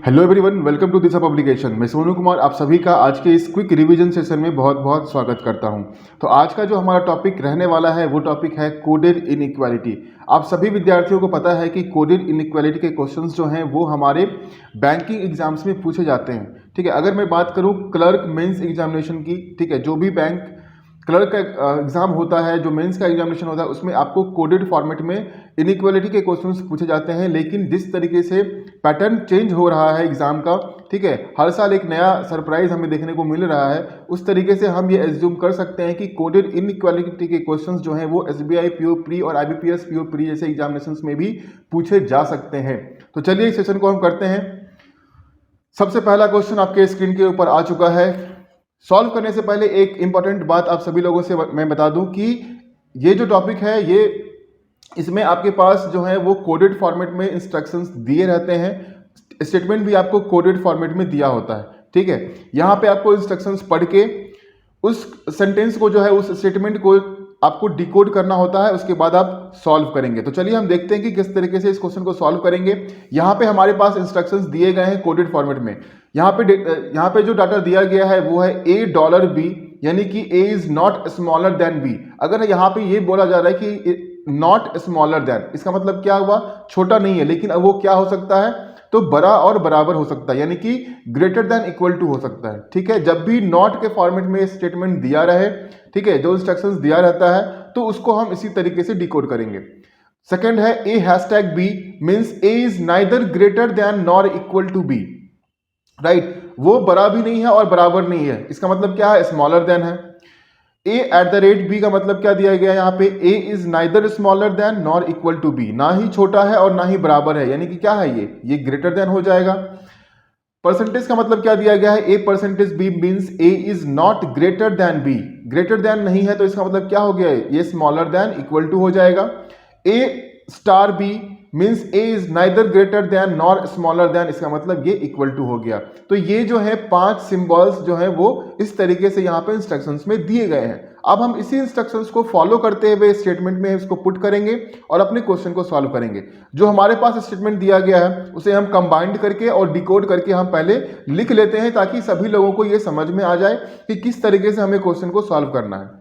Hello everyone, welcome to this publication. मैं सोनू कुमार आप सभी का आज के इस क्विक रिवीजन सेशन में बहुत बहुत स्वागत करता हूं। तो आज का जो हमारा टॉपिक रहने वाला है वो टॉपिक है कोडेड इनइक्वालिटी। आप सभी विद्यार्थियों को पता है कि कोडेड इनइक्वालिटी के क्वेश्चंस जो हैं वो हमारे बैंकिंग एग्जाम्स में पूछे जाते हैं। ठीक है, अगर मैं बात करूँ क्लर्क मेंस एग्जामिनेशन की, ठीक है, जो भी बैंक क्लर्क का एग्जाम होता है, जो मेंस का एग्जामिनेशन होता है, उसमें आपको कोडेड फॉर्मेट में इनइक्वालिटी के क्वेश्चंस पूछे जाते हैं। लेकिन जिस तरीके से पैटर्न चेंज हो रहा है एग्जाम का, ठीक है, हर साल एक नया सरप्राइज हमें देखने को मिल रहा है, उस तरीके से हम ये एज्यूम कर सकते हैं कि कोडेड इनइक्वालिटी के क्वेश्चंस जो हैं वो एसबीआई पीओ प्री और आईबीपीएस पीओ प्री जैसे एग्जामिनेशंस में भी पूछे जा सकते हैं। तो चलिए इस सेशन को हम करते हैं। सबसे पहला क्वेश्चन आपके स्क्रीन के ऊपर आ चुका है। सॉल्व करने से पहले एक इंपॉर्टेंट बात आप सभी लोगों से मैं बता दूं कि ये जो टॉपिक है ये इसमें आपके पास जो है वो कोडेड फॉर्मेट में इंस्ट्रक्शंस दिए रहते हैं। स्टेटमेंट भी आपको कोडेड फॉर्मेट में दिया होता है। ठीक है, यहाँ पे आपको इंस्ट्रक्शंस पढ़ के उस सेंटेंस को जो है उस स्टेटमेंट को आपको डिकोड करना होता है, उसके बाद आप सॉल्व करेंगे। तो चलिए हम देखते हैं कि किस तरीके से इस क्वेश्चन को सॉल्व करेंगे। यहाँ पे हमारे पास इंस्ट्रक्शंस दिए गए हैं कोडेड फॉर्मेट में। यहाँ पे जो डाटा दिया गया है वो है $A, यानी कि A is not smaller than B। अगर यहाँ पे ये बोला जा रहा है कि नॉट स्मॉलर देन, इसका मतलब क्या हुआ, छोटा नहीं है, लेकिन अब वो क्या हो सकता है, तो बड़ा और बराबर हो सकता है, यानी कि ग्रेटर देन इक्वल टू हो सकता है। ठीक है, जब भी नॉट के फॉर्मेट में स्टेटमेंट दिया रहे, ठीक है, जो इंस्ट्रक्शंस दिया रहता है तो उसको हम इसी तरीके से डिकोड करेंगे। सेकंड है A#B means A is neither greater than nor equal to B। Right, वो बड़ा भी नहीं है और बराबर नहीं है, इसका मतलब क्या है, स्मॉलर देन है। A@B का मतलब क्या दिया गया है यहाँ पे, A is neither smaller than nor equal to B, ना ही छोटा है और ना ही बराबर है, यानी कि क्या है, ये ग्रेटर देन हो जाएगा। परसेंटेज का मतलब क्या दिया गया है, A%B means A is not greater than B, greater than नहीं है तो इसका मतलब क्या हो गया, ये स्मॉलर देन इक्वल टू हो जाएगा। A*B means A is neither greater than nor smaller than, इसका मतलब ये इक्वल टू हो गया। तो ये जो है 5 सिंबल्स जो है वो इस तरीके से यहाँ पे इंस्ट्रक्शंस में दिए गए हैं। अब हम इसी इंस्ट्रक्शंस को फॉलो करते हुए स्टेटमेंट में इसको पुट करेंगे और अपने क्वेश्चन को सॉल्व करेंगे। जो हमारे पास स्टेटमेंट दिया गया है उसे हम कंबाइंड करके और डिकोड करके हम पहले लिख लेते हैं, ताकि सभी लोगों को ये समझ में आ जाए कि किस तरीके से हमें क्वेश्चन को सॉल्व करना है।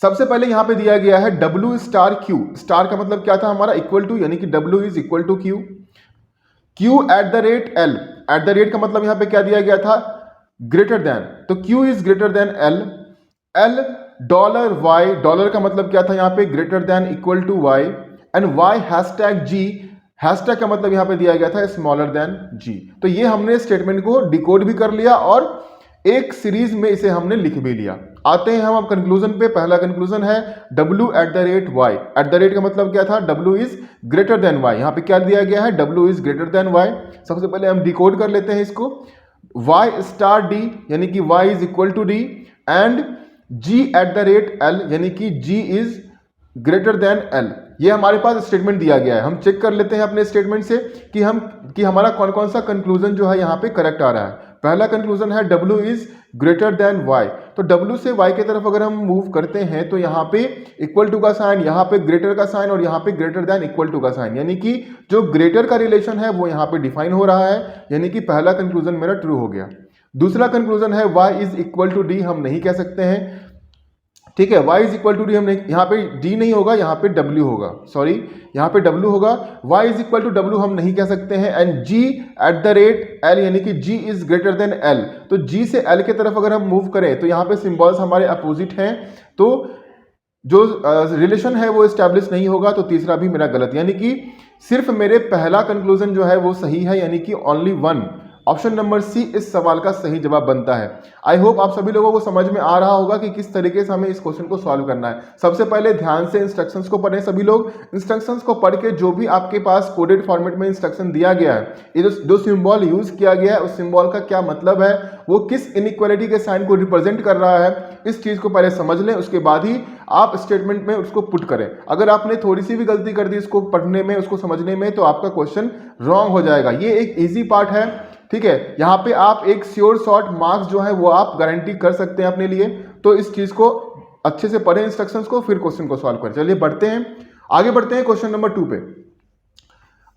सबसे पहले यहां पे दिया गया है W*Q, स्टार का मतलब क्या था हमारा, इक्वल टू, यानी कि W is equal to Q। Q@L, at the rate का मतलब यहां पे क्या दिया गया था, ग्रेटर देन, तो Q is greater than L। $Y, dollar का मतलब क्या था यहाँ पे, greater than equal to Y। And Y#G, hashtag का मतलब यहां पे दिया गया था स्मॉलर देन G। तो ये हमने स्टेटमेंट को डिकोड भी कर लिया और एक सीरीज में इसे हमने लिख भी लिया। आते हैं हम अब कंक्लूजन पे। पहला कंक्लूजन है W@Y, एट द रेट का मतलब क्या था, W is greater than Y। यहाँ पे क्या दिया गया है, W is greater than Y। सबसे पहले हम डिकोड कर लेते हैं इसको, Y*D यानी कि Y is equal to D and G@L यानी कि G is greater than L। ये हमारे पास स्टेटमेंट दिया गया है। हम चेक कर लेते हैं अपने स्टेटमेंट से कि हमारा कौन कौन सा कंक्लूजन जो है यहाँ पे करेक्ट आ रहा है। पहला कंक्लूजन है W is greater than Y, तो W से Y की तरफ अगर हम मूव करते हैं तो यहाँ पे इक्वल टू का साइन, यहाँ पे ग्रेटर का साइन और यहाँ पे ग्रेटर देन इक्वल टू का साइन, यानी कि जो ग्रेटर का रिलेशन है वो यहाँ पे डिफाइन हो रहा है, यानी कि पहला कंक्लूजन मेरा ट्रू हो गया। दूसरा कंक्लूजन है Y is equal to D, हम नहीं कह सकते हैं। ठीक है, Y is equal to D, हमने यहाँ पे D नहीं होगा, यहाँ पे W होगा, सॉरी यहाँ पे W होगा। Y is equal to W हम नहीं कह सकते हैं। एंड G@L यानी कि G is greater than L, तो G से L की तरफ अगर हम मूव करें तो यहाँ पे सिंबल्स हमारे अपोजिट हैं, तो जो रिलेशन है वो एस्टैब्लिश नहीं होगा। तो तीसरा भी मेरा गलत, यानी कि सिर्फ मेरे पहला कंक्लूजन जो है वो सही है, यानी कि ओनली 1, ऑप्शन नंबर सी इस सवाल का सही जवाब बनता है। आई होप आप सभी लोगों को समझ में आ रहा होगा कि किस तरीके से हमें इस क्वेश्चन को सॉल्व करना है। सबसे पहले ध्यान से इंस्ट्रक्शंस को पढ़ें सभी लोग। इंस्ट्रक्शंस को पढ़ के जो भी आपके पास कोडेड फॉर्मेट में इंस्ट्रक्शन दिया गया है, ये जो सिंबल यूज किया गया है उस सिंबल का क्या मतलब है, वो किस इनइक्वालिटी के साइन को रिप्रेजेंट कर रहा है, इस चीज को पहले समझ लें, उसके बाद ही आप स्टेटमेंट में उसको पुट करें। अगर आपने थोड़ी सी भी गलती कर दी इसको पढ़ने में, उसको समझने में, तो आपका क्वेश्चन रॉन्ग हो जाएगा। ये एक ईजी पार्ट है, ठीक है, यहाँ पे आप एक श्योर शॉर्ट मार्क्स जो है वो आप गारंटी कर सकते हैं अपने लिए। तो इस चीज को अच्छे से पढ़ें इंस्ट्रक्शंस को, फिर क्वेश्चन को सॉल्व करें। चलिए बढ़ते हैं, आगे बढ़ते हैं क्वेश्चन नंबर 2 पे।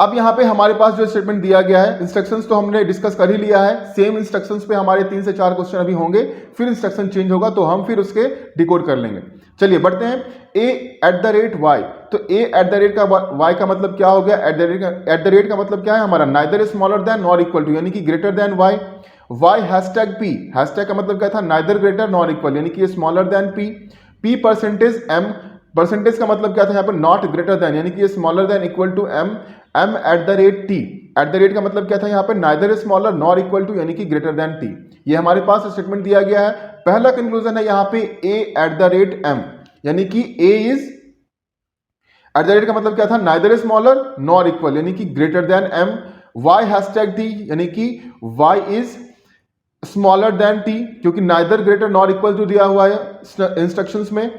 अब यहाँ पे हमारे पास जो स्टेटमेंट दिया गया है, इंस्ट्रक्शंस तो हमने डिस्कस कर ही लिया है, सेम इंस्ट्रक्शंस पे हमारे 3 से 4 क्वेश्चन अभी होंगे, फिर इंस्ट्रक्शन चेंज होगा तो हम फिर उसके डिकोड कर लेंगे। चलिए बढ़ते हैं। a@y, तो a@y का मतलब क्या हो गया? एट द रेट का मतलब क्या है हमारा? Neither smaller than nor equal to, यानी कि greater than y। Hashtag p, hashtag का मतलब क्या था? नाइदर ग्रेटर नॉर इक्वल, यानी कि smaller than p percentage m, percentage का मतलब क्या था यहाँ पर? नॉट ग्रेटर देन, यानी कि smaller than equal to m@t, at the rate का मतलब क्या था यहाँ पे? Neither smaller nor equal to, यानी कि ग्रेटर देन t। ये हमारे पास स्टेटमेंट दिया गया है। पहला कंक्लूजन है यहाँ पे a@m, यानी कि a is, eight the rate का मतलब क्या था? नाइदर स्मॉलर नॉर इक्वल, यानी कि greater than m। Hashtag t, यानी कि y is smaller than t, क्योंकि neither greater nor equal to दिया हुआ है इंस्ट्रक्शंस में।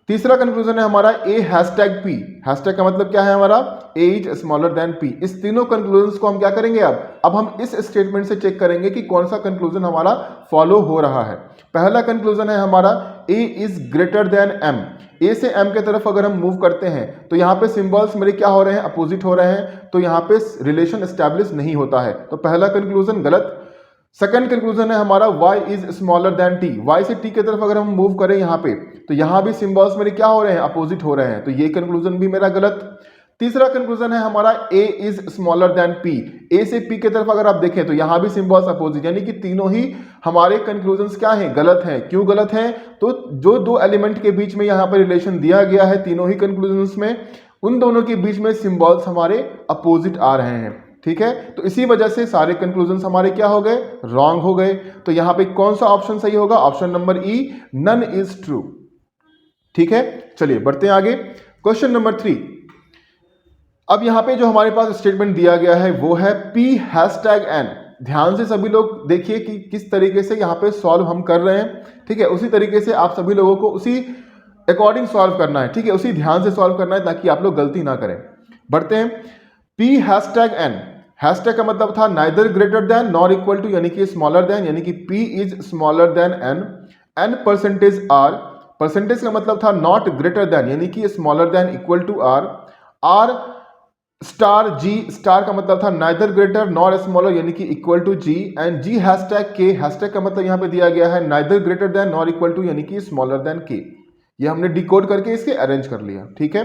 तीसरा कंक्लूजन है हमारा a हैशटैग p, हैशटैग का मतलब क्या है हमारा? a is smaller than p। इस तीनों कंक्लूजन्स को हम क्या करेंगे? अब हम इस स्टेटमेंट से चेक करेंगे कि कौन सा कंक्लूजन हमारा फॉलो हो रहा है। पहला कंक्लूजन है हमारा a is greater than m। a से m के तरफ अगर हम मूव करते हैं तो यहाँ पे सिंबल्स मेरे क्या हो रहे हैं? अपोजिट हो रहे हैं, तो यहाँ पे रिलेशन एस्टैब्लिश नहीं होता है, तो पहला कंक्लूजन गलत। सेकंड कंक्लूजन है हमारा y is smaller than t। y से t की तरफ अगर हम मूव करें यहाँ पे, तो यहाँ भी सिंबल्स मेरे क्या हो रहे हैं? अपोजिट हो रहे हैं, तो ये कंक्लूजन भी मेरा गलत। तीसरा कंक्लूजन है हमारा a is smaller than p। a से p की तरफ अगर आप देखें तो यहाँ भी सिंबल्स अपोजिट, यानी कि तीनों ही हमारे कंक्लूजन्स क्या हैं? गलत हैं। क्यों गलत हैं? तो जो दो एलिमेंट के बीच में यहाँ पर रिलेशन दिया गया है तीनों ही कंक्लूजन्स में, उन दोनों के बीच में सिंबल्स हमारे अपोजिट आ रहे हैं। ठीक है, तो इसी वजह से सारे कंक्लूजन्स हमारे क्या हो गए? रॉन्ग हो गए। तो यहां पे कौन सा ऑप्शन सही होगा? Option number E, none is true. ठीक है, चलिए बढ़ते हैं आगे। Question number 3। अब यहां पे जो हमारे पास स्टेटमेंट दिया गया है वो है p हैशटैग n। ध्यान से सभी लोग देखिए कि किस तरीके से यहां पे सॉल्व हम कर रहे हैं। ठीक है, उसी तरीके से आप सभी लोगों को उसी अकॉर्डिंग सॉल्व करना है। ठीक है, उसी ध्यान से सॉल्व करना है ताकि आप लोग गलती ना करें। बढ़ते हैं। p हैशटैग n, हैशटैग का मतलब था neither greater than nor equal to, यानी कि स्मॉलर देन, यानी कि p is smaller than n। n percentage r, percentage का मतलब था नॉट ग्रेटर देन, यानी कि smaller than equal to r। r star g, star का मतलब था नाइदर ग्रेटर नॉर स्मॉलर, यानी कि equal to g। And g hashtag k, hashtag का मतलब यहां पे दिया गया है neither greater than nor equal to, यानी कि स्मॉलर देन k। ये हमने डिकोड करके इसके अरेंज कर लिया। ठीक है,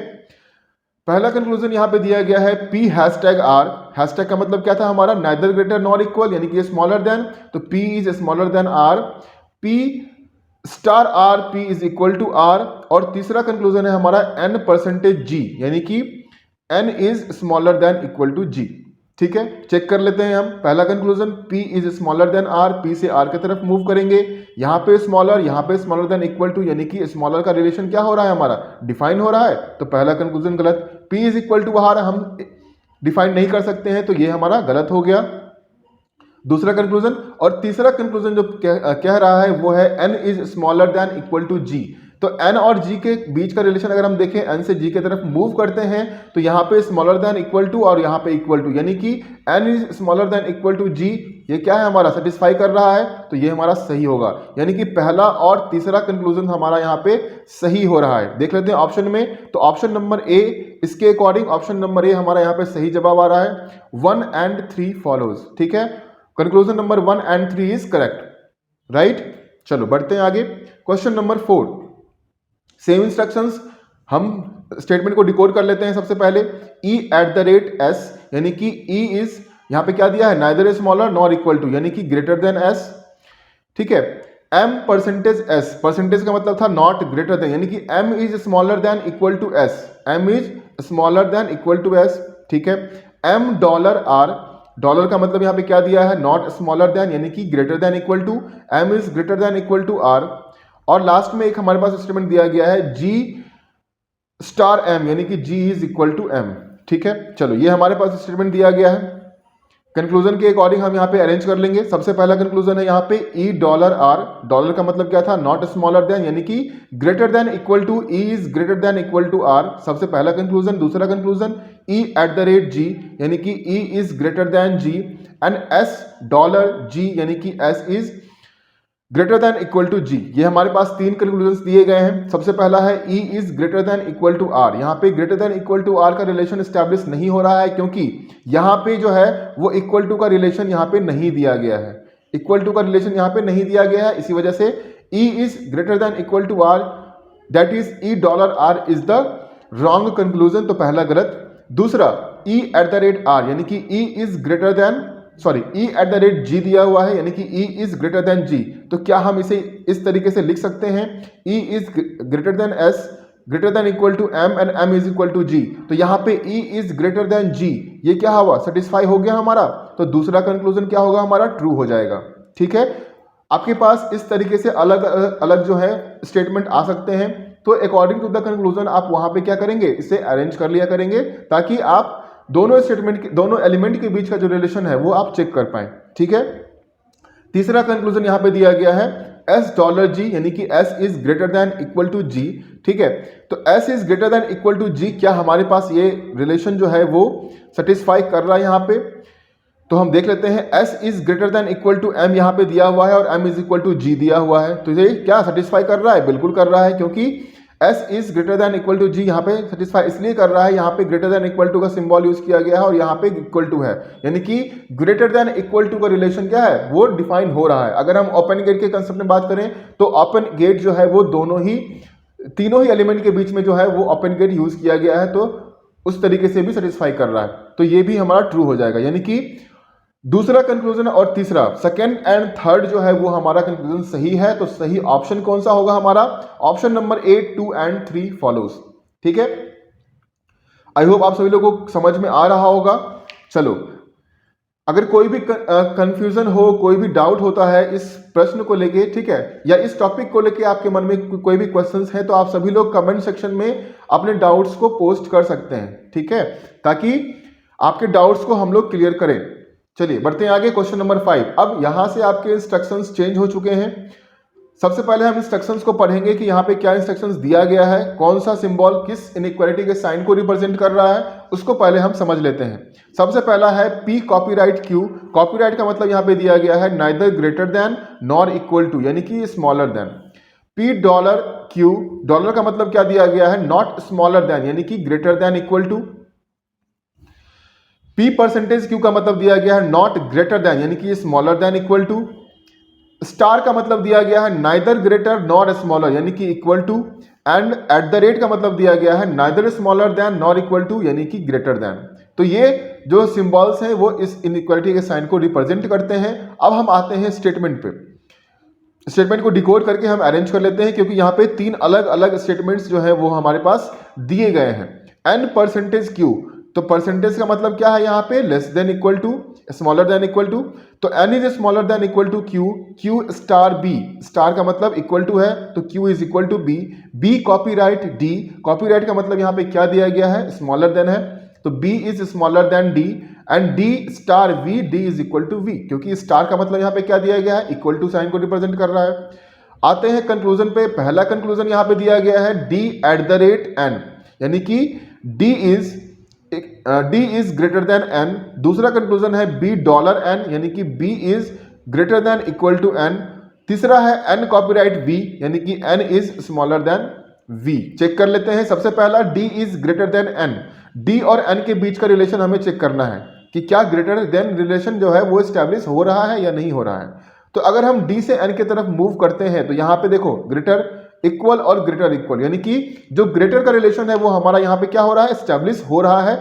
पहला कंक्लूजन यहां पे दिया गया है p हैशटैग r। हैशटैग का मतलब क्या था हमारा? नाइदर ग्रेटर नॉर इक्वल, यानी कि स्मॉलर देन, तो p is smaller than r। p star r, p is equal to r। और तीसरा कंक्लूजन है हमारा n परसेंटेज g, यानी कि n is smaller than equal to g। ठीक है, चेक कर लेते हैं हम। पहला conclusion p is smaller than r, p से r की तरफ मूव करेंगे, यहाँ पे स्मॉलर, यहाँ पे स्मॉलर देन इक्वल टू, यानी कि स्मॉलर का रिलेशन क्या हो रहा है हमारा? डिफाइन हो रहा है, तो पहला कंक्लूजन गलत। p is equal to r हम डिफाइन नहीं कर सकते हैं, तो ये हमारा गलत हो गया, दूसरा कंक्लूजन। और तीसरा कंक्लूजन जो कह रहा है वो है n is smaller than equal to g। तो n और g के बीच का रिलेशन अगर हम देखें, n से g की तरफ मूव करते हैं तो यहाँ पे स्मॉलर देन इक्वल टू और यहाँ पे इक्वल टू, यानी कि n is smaller than equal to g। ये क्या है हमारा? सेटिस्फाई कर रहा है, तो ये हमारा सही होगा, यानी कि पहला और तीसरा कंक्लूजन हमारा यहाँ पे सही हो रहा है। देख लेते हैं ऑप्शन में, तो ऑप्शन नंबर ए, इसके अकॉर्डिंग ऑप्शन नंबर ए हमारा यहाँ पे सही जवाब आ रहा है। 1 and 3 फॉलोज। ठीक है, conclusion number 1 and 3 is correct, right. चलो बढ़ते हैं आगे। क्वेश्चन नंबर 4, सेम इंस्ट्रक्शंस, हम स्टेटमेंट को डिकोड कर लेते हैं। सबसे पहले e@s, यानी कि e इज, यहां पे क्या दिया है? Neither smaller nor equal to, यानी कि ग्रेटर देन s। ठीक है, m परसेंटेज s, परसेंटेज का मतलब था नॉट ग्रेटर देन, यानी कि m is smaller than equal to s, m is smaller than equal to s। ठीक है, m डॉलर r, डॉलर का मतलब यहां पे क्या दिया है? नॉट स्मॉलर देन, यानी कि greater than equal to, m is greater than equal to r। और लास्ट में एक हमारे पास स्टेटमेंट दिया गया है g स्टार m, यानी कि g is equal to m। ठीक है, चलो ये हमारे पास स्टेटमेंट दिया गया है। कंक्लूजन के अकॉर्डिंग हम यहाँ पे अरेंज कर लेंगे। सबसे पहला कंक्लूजन है यहाँ पे e डॉलर r, डॉलर का मतलब क्या था? नॉट स्मॉलर देन, यानी कि greater than equal to, e is greater than equal to r, सबसे पहला कंक्लूजन। दूसरा कंक्लूजन e@g, यानी कि e is greater than g। And s dollar g, यानी कि s is greater than equal to g. ये हमारे पास तीन कंक्लूजन्स दिए गए हैं। सबसे पहला है E is greater than equal to R। यहाँ पे greater than equal to R का रिलेशन एस्टैब्लिश नहीं हो रहा है, क्योंकि यहाँ पे जो है वो इक्वल टू का रिलेशन यहाँ पे नहीं दिया गया है। इक्वल टू का रिलेशन यहाँ पे नहीं दिया गया है, इसी वजह से E is greater than equal to R, that is E dollar R is the wrong conclusion. तो पहला गलत। दूसरा E at the rate R, यानी कि E is greater than E at the rate G दिया हुआ है, यानी कि E is greater than G। तो क्या हम इसे इस तरीके से लिख सकते हैं, E is greater than S greater than equal to M and M is equal to G। तो यहाँ पे E is greater than G, ये क्या हुआ, सेटिस्फाई हो गया हमारा। तो दूसरा कंक्लूजन क्या होगा हमारा, ट्रू हो जाएगा। ठीक है, आपके पास इस तरीके से अलग अलग जो है स्टेटमेंट आ सकते हैं। तो अकॉर्डिंग टू द कंक्लूजन आप वहां पे क्या करेंगे, इसे अरेंज कर लिया करेंगे, ताकि आप दोनों स्टेटमेंट दोनों एलिमेंट के बीच का जो रिलेशन है वो आप चेक कर पाए। ठीक है, तीसरा कंक्लूजन यहां पे दिया गया है S डॉलर G, यानी कि S is greater than equal to G। ठीक है, तो S is greater than equal to G, क्या हमारे पास ये रिलेशन जो है वो सेटिस्फाई कर रहा है यहाँ पे। तो हम देख लेते हैं, S is greater than equal to M यहाँ पे दिया हुआ है और M is equal to G दिया हुआ है। तो ये क्या सेटिस्फाई कर रहा है, बिल्कुल कर रहा है, क्योंकि S is greater than equal to G यहाँ पे सेटिस्फाई इसलिए कर रहा है, यहाँ पे ग्रेटर देन इक्वल टू का सिंबल यूज किया गया है और यहाँ पे इक्वल टू है, यानी कि ग्रेटर देन इक्वल टू का रिलेशन क्या है वो डिफाइन हो रहा है। अगर हम ओपन गेट के कंसेप्ट में बात करें तो ओपन गेट जो है वो तीनों ही एलिमेंट के बीच में जो है वो ओपन गेट यूज किया गया है, तो उस तरीके से भी सेटिस्फाई कर रहा है। तो ये भी हमारा ट्रू हो जाएगा, यानी कि दूसरा कंक्लूजन और तीसरा, सेकंड एंड थर्ड जो है वो हमारा कंक्लूजन सही है। तो सही ऑप्शन कौन सा होगा हमारा, ऑप्शन नंबर 8, 2 एंड 3 फॉलोज। ठीक है, आई होप आप सभी लोगों को समझ में आ रहा होगा। चलो, अगर कोई भी कंफ्यूजन हो, कोई भी डाउट होता है इस प्रश्न को लेके, ठीक है, या इस टॉपिक को लेके आपके मन में कोई भी क्वेश्चंस है, तो आप सभी लोग कमेंट सेक्शन में अपने डाउट्स को पोस्ट कर सकते हैं। ठीक है, ताकि आपके डाउट्स को हम लोग क्लियर करें। चलिए बढ़ते हैं आगे, क्वेश्चन नंबर 5। अब यहां से आपके इंस्ट्रक्शंस चेंज हो चुके हैं। सबसे पहले हम इंस्ट्रक्शंस को पढ़ेंगे कि यहाँ पे क्या इंस्ट्रक्शंस दिया गया है, कौन सा सिंबल किस इनइक्वालिटी के साइन को रिप्रेजेंट कर रहा है, उसको पहले हम समझ लेते हैं। सबसे पहला है P कॉपीराइट Q। कॉपीराइट का मतलब यहाँ पे दिया गया है neither greater than nor equal to, यानी कि smaller than. P dollar Q, dollar का मतलब क्या दिया गया है, नॉट स्मॉलर देन, यानी कि greater than equal to. P percentage Q का मतलब दिया गया है नॉट ग्रेटर देन, यानी कि smaller than equal to. Star का मतलब दिया गया है नाइदर ग्रेटर नॉर स्मॉलर, यानी कि equal to. And at the rate का मतलब दिया गया है neither smaller than nor equal to, यानी कि ग्रेटर देन। तो ये जो सिंबल्स हैं वो इस इनइक्वालिटी के साइन को रिप्रेजेंट करते हैं। अब हम आते हैं स्टेटमेंट पे। स्टेटमेंट को डिकोड करके हम अरेंज कर लेते हैं, क्योंकि यहाँ पे 3 अलग अलग स्टेटमेंट्स जो है वो हमारे पास दिए गए हैं। N परसेंटेज Q, तो परसेंटेज का मतलब क्या है यहाँ पे, less than equal to, smaller than equal to. तो N is smaller than equal to Q, Q star B, star का मतलब इक्वल टू है, तो Q is equal to B। B copyright D, copyright का मतलब यहाँ पे क्या दिया गया है, स्मॉलर देन है, तो B is smaller than D। And D star V, D is equal to V, क्योंकि स्टार का मतलब यहाँ पे क्या दिया गया है, इक्वल टू साइन को रिप्रेजेंट कर रहा है। आते हैं कंक्लूजन पे। पहला कंक्लूजन यहाँ पे दिया गया है D at the rate N, यानी कि D is greater than N। दूसरा कंक्लूजन है B डॉलर N, यानी कि B is greater than equal to N। तीसरा है N कॉपीराइट V, यानी कि N is smaller than V। Check कर लेते हैं। सबसे पहला D is greater than N। D और N के बीच का रिलेशन हमें चेक करना है कि क्या ग्रेटर देन रिलेशन जो है वो एस्टैब्लिश हो रहा है या नहीं हो रहा है। तो अगर हम D से N की तरफ मूव करते हैं तो यहाँ पे देखो ग्रेटर इक्वल और ग्रेटर इक्वल, यानी कि जो ग्रेटर का रिलेशन है वो हमारा यहाँ पे क्या हो रहा है, एस्टैब्लिश हो रहा है।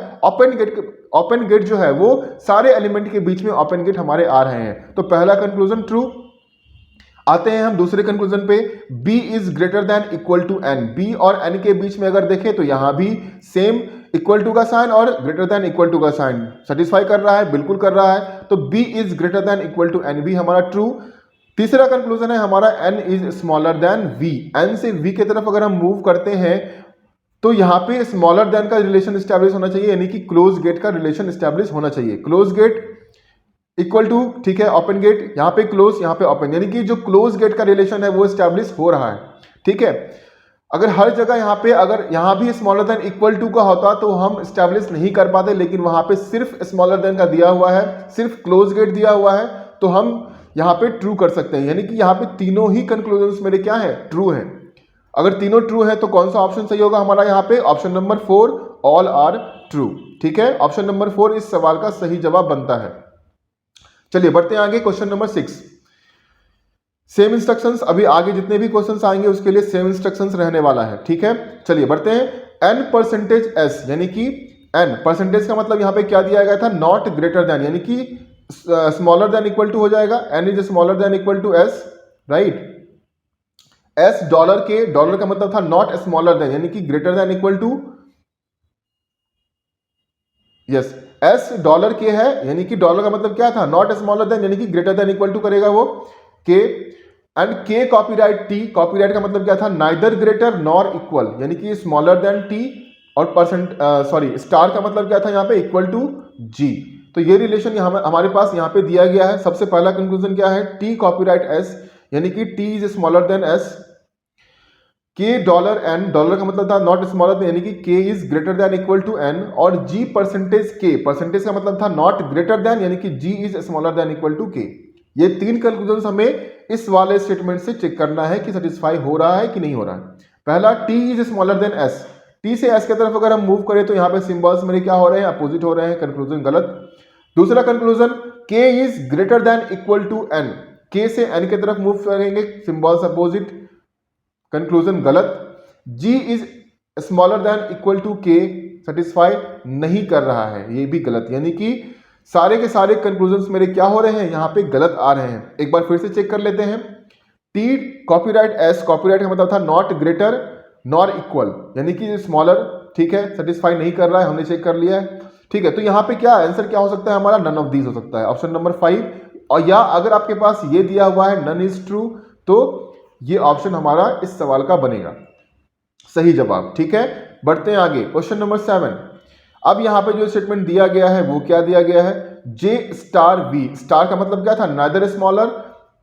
ओपन गेट जो है वो सारे एलिमेंट के बीच में ओपन गेट हमारे आ रहे हैं। तो पहला कंक्लूजन ट्रू। आते हैं हम दूसरे कंक्लूजन पे, B is greater than equal to N। B और N के बीच में अगर देखें तो यहाँ भी सेम इक्वल टू का साइन और ग्रेटर देन इक्वल टू का साइन सेटिस्फाई कर रहा है, बिल्कुल कर रहा है। तो B is greater than equal to N भी हमारा ट्रू। तीसरा कंक्लूजन है हमारा N is smaller than V। N से V की तरफ अगर हम मूव करते हैं तो यहाँ पे स्मॉलर देन का रिलेशन एस्टैब्लिश होना चाहिए, यानी कि क्लोज गेट का रिलेशन एस्टैब्लिश होना चाहिए। क्लोज गेट इक्वल टू, ठीक है, ओपन गेट, यहाँ पे क्लोज, यहाँ पे ओपन, यानी कि जो क्लोज गेट का रिलेशन है वो एस्टैब्लिश हो रहा है। ठीक है, अगर हर जगह यहाँ पे अगर यहाँ भी स्मॉलर देन इक्वल टू का होता तो हम एस्टैब्लिश नहीं कर पाते, लेकिन वहाँ पे सिर्फ स्मॉलर देन का दिया हुआ है, सिर्फ क्लोज गेट दिया हुआ है, तो हम यहाँ पे ट्रू कर सकते हैं, यानी कि यहाँ पे तीनों ही कंक्लूजन्स मेरे क्या है, ट्रू है। अगर तीनों ट्रू है तो कौन सा ऑप्शन सही होगा हमारा, यहाँ पे option number 4, all are true. ठीक है, ऑप्शन नंबर 4 इस सवाल का सही जवाब बनता है। चलिए बढ़ते हैं आगे, क्वेश्चन नंबर 6। सेम इंस्ट्रक्शंस, अभी आगे जितने भी क्वेश्चंस आएंगे उसके लिए सेम इंस्ट्रक्शंस रहने वाला है। ठीक है, चलिए बढ़ते हैं। n परसेंटेज s, यानी कि n परसेंटेज का मतलब यहाँ पे क्या दिया गया था, नॉट ग्रेटर देन, यानी कि स्मॉलर देन इक्वल टू हो जाएगा, n is smaller than equal to s, right. s dollar K, dollar का मतलब था नॉट स्मॉलर देन, यानी कि greater than equal to, yes, s dollar K है, यानी कि डॉलर का मतलब क्या था, नॉट स्मॉलर देन, यानी कि ग्रेटर देन इक्वल टू करेगा वो k। And k copyright t, copyright का मतलब क्या था, नाइदर ग्रेटर नॉर इक्वल, यानी कि स्मॉलर देन t, और स्टार का मतलब क्या था यहाँ पे, इक्वल टू g। तो ये रिलेशन हमारे पास यहाँ पे दिया गया है। सबसे पहला कंक्लूजन क्या है, t कॉपीराइट s, यानी कि t is smaller than s। k dollar n, dollar का मतलब था नॉट स्मॉलर देन, यानी कि k is greater than equal to n, और g परसेंटेज k, परसेंटेज का मतलब था नॉट ग्रेटर देन, यानी कि g is smaller than equal to k। ये तीन कंक्लूजन हमें इस वाले स्टेटमेंट से चेक करना है कि सेटिस्फाई हो रहा है कि नहीं हो रहा है। पहला, t is smaller than s, t से s की तरफ अगर हम मूव करें तो यहाँ पे सिंबल्स मेरे क्या हो रहे हैं, अपोजिट हो रहे हैं, कंक्लूजन गलत। दूसरा conclusion, k is greater than equal to n, k से n की तरफ मूव करेंगे, सिंबल्स अपोजिट, कंक्लूजन गलत। g is smaller than equal to k, satisfy नहीं कर रहा है, ये भी गलत, यानी कि सारे के सारे कंक्लूजन्स मेरे क्या हो रहे हैं, यहाँ पे गलत आ रहे हैं। एक बार फिर से चेक कर लेते हैं। टी कॉपीराइट एस, कॉपीराइट का मतलब था नॉट ग्रेटर नॉर इक्वल, यानी कि स्मॉलर, ठीक है, सेटिस्फाई नहीं कर रहा है, हमने चेक कर लिया है। ठीक है, तो यहाँ पे क्या आंसर क्या हो सकता है हमारा, नन ऑफ दीज हो सकता है, ऑप्शन नंबर 5। और या अगर आपके पास ये दिया हुआ है नन इज ट्रू, तो ये ऑप्शन हमारा इस सवाल का बनेगा सही जवाब। ठीक है, बढ़ते हैं आगे, क्वेश्चन नंबर 7। अब यहां पे जो स्टेटमेंट दिया गया है वो क्या दिया गया है, J स्टार V, स्टार का मतलब क्या था, नाइदर स्मॉलर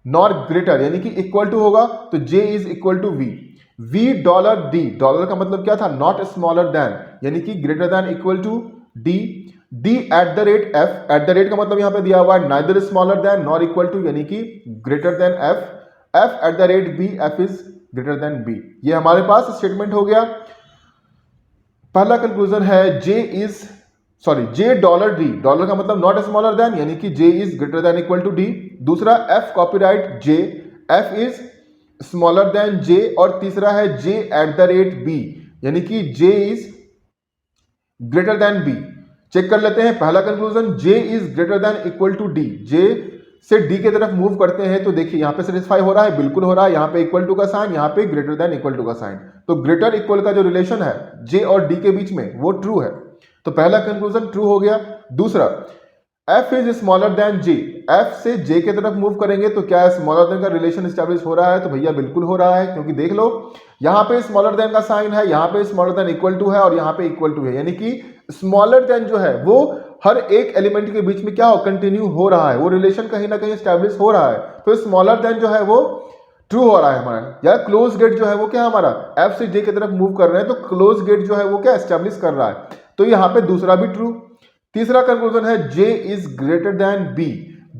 नॉर ग्रेटर, यानी कि इक्वल टू होगा, तो J is equal to V। V dollar D, dollar का मतलब क्या था, नॉट स्मॉलर देन, यानी कि greater than equal to D। D at the rate F, at the rate का मतलब यहां पे दिया हुआ है neither smaller than nor equal to, यानी कि greater than F। F at the rate B, F is greater than B। ये हमारे पास स्टेटमेंट हो गया। पहला कंक्लूजन है J डॉलर D, डॉलर का मतलब नॉट स्मॉलर देन, यानी कि J is greater than equal to D। दूसरा F copyright J, F is smaller than J। और तीसरा है J at the rate B, यानी कि J is greater than B। Check कर लेते हैं पहला conclusion, J is greater than equal to D, J से D की तरफ मूव करते हैं तो देखिए यहाँ पे सेटिस्फाई हो रहा है, बिल्कुल हो रहा है, यहाँ पे इक्वल टू का साइन, यहाँ पे ग्रेटर देन इक्वल टू का साइन, तो ग्रेटर इक्वल का जो रिलेशन है J और D के बीच में वो ट्रू है, तो पहला कंक्लूजन ट्रू हो गया। दूसरा, F is smaller than J, F से J की तरफ मूव करेंगे तो क्या स्मॉलर देन का रिलेशन एस्टैब्लिश हो रहा है, तो भैया बिल्कुल हो रहा है, क्योंकि देख लो यहाँ पे स्मॉलर देन का साइन है, यहाँ पे स्मॉलर देन इक्वल टू है, और यहाँ पे इक्वल टू है, यानी कि स्मॉलर देन जो है वो हर एक एलिमेंट के बीच में क्या हो, कंटिन्यू हो रहा है, वो रिलेशन कहीं ना कहीं एस्टैब्लिश हो रहा है, तो स्मॉलर देन जो है वो ट्रू हो रहा है हमारा। या क्लोज गेट जो है वो क्या हमारा, F से J की तरफ मूव कर रहे हैं तो क्लोज गेट जो है वो क्या एस्टैब्लिश कर रहा है, तो यहाँ पे दूसरा भी ट्रू। तीसरा कंक्लूजन है J is greater than B,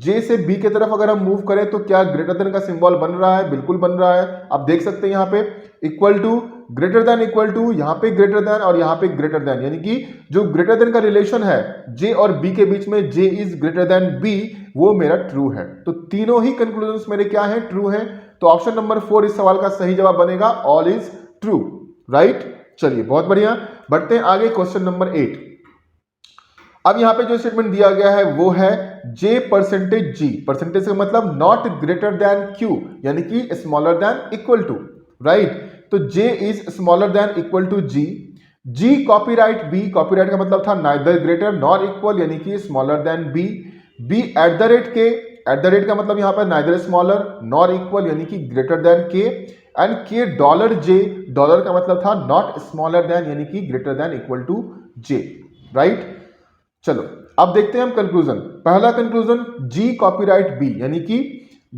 J से B की तरफ अगर हम मूव करें तो क्या ग्रेटर देन का सिंबल बन रहा है, बिल्कुल बन रहा है। आप देख सकते हैं यहाँ पे equal to, greater than equal to, यहाँ पे ग्रेटर देन और यहाँ पे ग्रेटर देन, यानी कि जो ग्रेटर देन का रिलेशन है J और B के बीच में, J is greater than B, वो मेरा ट्रू है। तो तीनों ही कंक्लूजन्स मेरे क्या हैं, ट्रू हैं, तो ऑप्शन नंबर 4 इस सवाल का सही जवाब बनेगा, ऑल इज ट्रू, राइट। चलिए बहुत बढ़िया, बढ़ते हैं आगे, क्वेश्चन नंबर 8। अब यहां पे जो स्टेटमेंट दिया गया है वो है J परसेंटेज G, परसेंटेज का मतलब नॉट ग्रेटर देन Q, यानी कि smaller than equal to, right, तो J is smaller than equal to G। G copyright B, copyright का मतलब था नाइदर ग्रेटर नॉर इक्वल, यानी कि smaller than B। B at the rate K, at the rate का मतलब यहाँ पर नाइदर स्मॉलर नॉर इक्वल, यानी कि greater than K। And K dollar J, dollar का मतलब था नॉट स्मॉलर देन, यानी कि greater than equal to J, right. चलो अब देखते हैं हम कंक्लूजन। पहला कंक्लूजन G कॉपीराइट B, यानी कि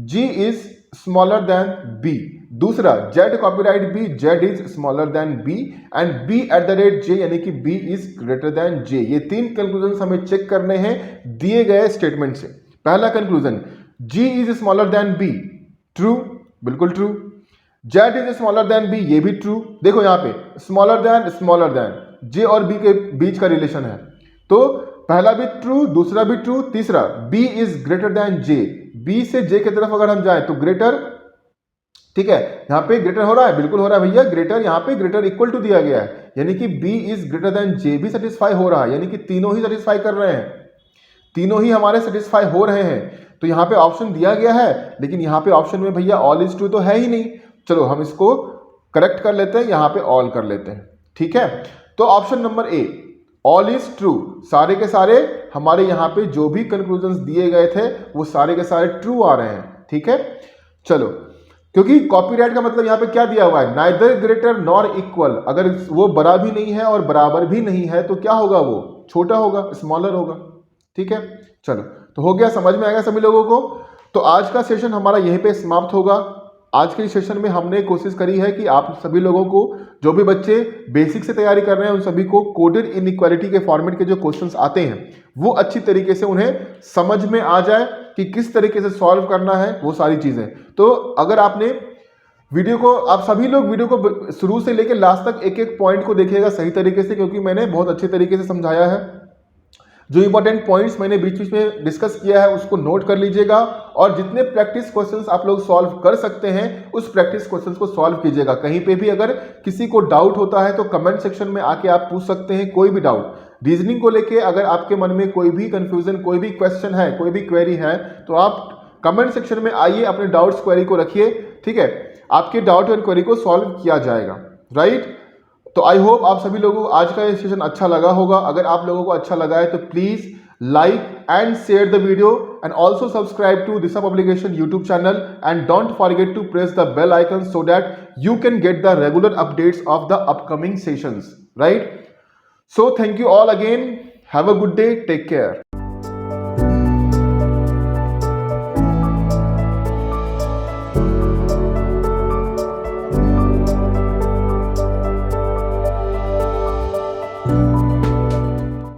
G is smaller than B। दूसरा Z copyright B, Z is smaller than B। And B at the rate J, यानी कि B is greater then J। ये तीन कंक्लूजन हमें चेक करने हैं दिए गए स्टेटमेंट से। पहला conclusion G is smaller than B, true, बिल्कुल true. Z is smaller than B, ये भी ट्रू। देखो यहाँ पे स्मॉलर देन J और B के बीच का रिलेशन है, तो पहला भी ट्रू, दूसरा भी ट्रू, तीसरा B is greater then J, B से J की तरफ अगर हम जाएं तो ग्रेटर, ठीक है, यहाँ पे ग्रेटर हो रहा है, बिल्कुल हो रहा है भैया ग्रेटर, यहाँ पे ग्रेटर इक्वल टू दिया गया है, यानी कि B is greater then J भी सेटिस्फाई हो रहा है, यानी कि तीनों ही सेटिस्फाई कर रहे हैं, तीनों ही हमारे सेटिस्फाई हो रहे हैं। तो यहाँ पे ऑप्शन दिया गया है, लेकिन यहाँ पे ऑप्शन में भैया ऑल इज ट्रू तो है ही नहीं। चलो हम इसको करेक्ट कर लेते हैं, यहाँ पे ऑल कर लेते हैं, ठीक है। तो option number A all is true, सारे के सारे हमारे यहाँ पे जो भी कंक्लूजन्स दिए गए थे वो सारे के सारे ट्रू आ रहे हैं, ठीक है। चलो, क्योंकि कॉपीराइट का मतलब यहाँ पे क्या दिया हुआ है, नाइदर ग्रेटर नॉर इक्वल, अगर वो बड़ा भी नहीं है और बराबर भी नहीं है तो क्या होगा, वो छोटा होगा, स्मॉलर होगा, ठीक है। चलो, तो हो गया, समझ में आएगा सभी लोगों को। तो आज का सेशन हमारा यहीं पे समाप्त होगा। आज के सेशन में हमने कोशिश करी है कि आप सभी लोगों को, जो भी बच्चे बेसिक से तैयारी कर रहे हैं, उन सभी को कोडेड इनइक्वालिटी के फॉर्मेट के जो क्वेश्चंस आते हैं वो अच्छी तरीके से उन्हें समझ में आ जाए कि किस तरीके से सॉल्व करना है वो सारी चीजें। तो अगर आपने वीडियो को, आप सभी लोग वीडियो को शुरू से लेकर लास्ट तक एक एक पॉइंट को देखिएगा सही तरीके से, क्योंकि मैंने बहुत अच्छे तरीके से समझाया है। जो इंपॉर्टेंट पॉइंट्स मैंने बीच बीच में डिस्कस किया है उसको नोट कर लीजिएगा, और जितने प्रैक्टिस क्वेश्चंस आप लोग सॉल्व कर सकते हैं उस प्रैक्टिस क्वेश्चंस को सॉल्व कीजिएगा। कहीं पे भी अगर किसी को डाउट होता है तो कमेंट सेक्शन में आके आप पूछ सकते हैं, कोई भी डाउट रीजनिंग को लेके अगर आपके मन में कोई भी कंफ्यूजन, कोई भी क्वेश्चन है, कोई भी क्वेरी है, तो आप कमेंट सेक्शन में आइए, अपने डाउट्स क्वेरी को रखिए, ठीक है। आपके डाउट एंड क्वेरी को सॉल्व किया जाएगा, राइट। तो आई होप आप सभी लोगों को आज का ये सेशन अच्छा लगा होगा। अगर आप लोगों को अच्छा लगा है तो please like and share the video, and also subscribe to Disha publication YouTube channel, and don't forget to press the bell icon so that you can get the regular updates of the upcoming sessions, right? So thank you all again. Have a good day. Take care.